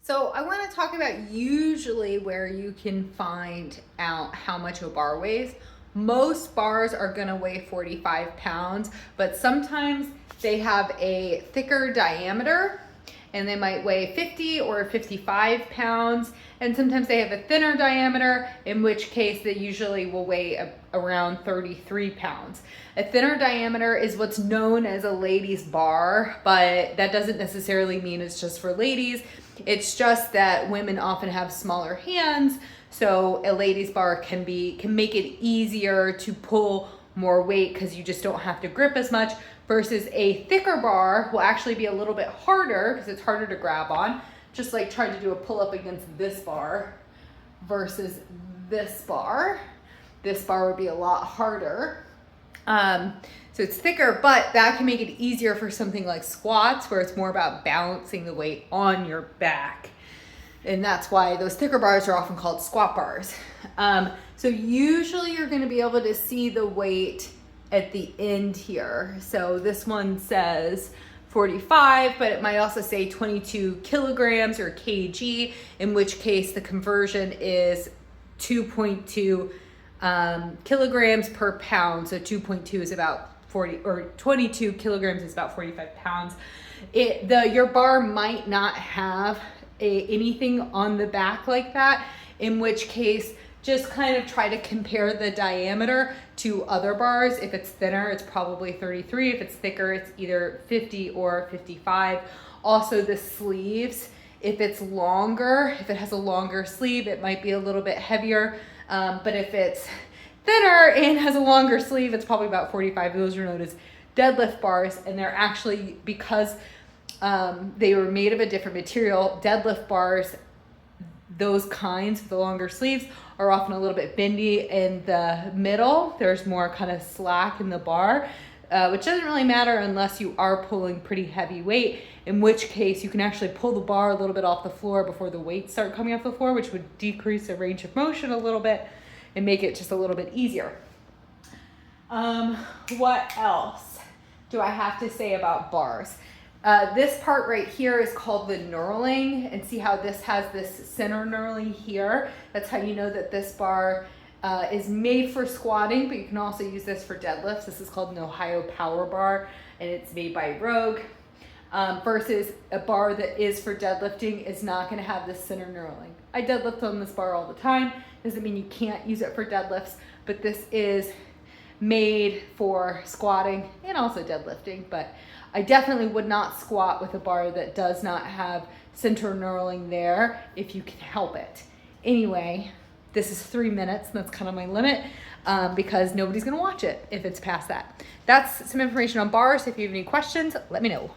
So I want to talk about usually where you can find out how much a bar weighs. Most bars are going to weigh 45 pounds, but sometimes they have a thicker diameter and they might weigh 50 or 55 pounds. And sometimes they have a thinner diameter, in which case they usually will weigh around 33 pounds. A thinner diameter is what's known as a ladies bar, but that doesn't necessarily mean it's just for ladies. It's just that women often have smaller hands, so a ladies bar can make it easier to pull more weight because you just don't have to grip as much, versus a thicker bar will actually be a little bit harder because it's harder to grab on, just like trying to do a pull-up against this bar versus this bar. This bar would be a lot harder. So it's thicker, but that can make it easier for something like squats, where it's more about balancing the weight on your back. And that's why those thicker bars are often called squat bars. So usually you're gonna be able to see the weight at the end here. So this one says 45, but it might also say 22 kilograms or kg, in which case the conversion is 2.2 kilograms per pound. So 2.2 is about 40, or 22 kilograms is about 45 pounds. Your bar might not have anything on the back like that, in which case just kind of try to compare the diameter to other bars. If it's thinner, it's probably 33. If it's thicker, it's either 50 or 55. Also the sleeves, if it's longer, if it has a longer sleeve, it might be a little bit heavier. But if it's thinner and has a longer sleeve, it's probably about 45. Those are known as deadlift bars, and they're actually, because they were made of a different material, deadlift bars, those kinds with the longer sleeves, are often a little bit bendy in the middle. There's more kind of slack in the bar, which doesn't really matter unless you are pulling pretty heavy weight, in which case you can actually pull the bar a little bit off the floor before the weights start coming off the floor, which would decrease the range of motion a little bit and make it just a little bit easier. What else do I have to say about bars? This part right here is called the knurling, and see how this has this center knurling here? That's how you know that this bar is made for squatting, but you can also use this for deadlifts. This is called an Ohio Power Bar, and it's made by Rogue. Versus a bar that is for deadlifting is not going to have this center knurling. I deadlift on this bar all the time. Doesn't mean you can't use it for deadlifts, but this is made for squatting and also deadlifting. But I definitely would not squat with a bar that does not have center knurling there if you can help it. Anyway, this is 3 minutes, and that's kind of my limit because nobody's going to watch it if it's past that. That's some information on bars. If you have any questions, let me know.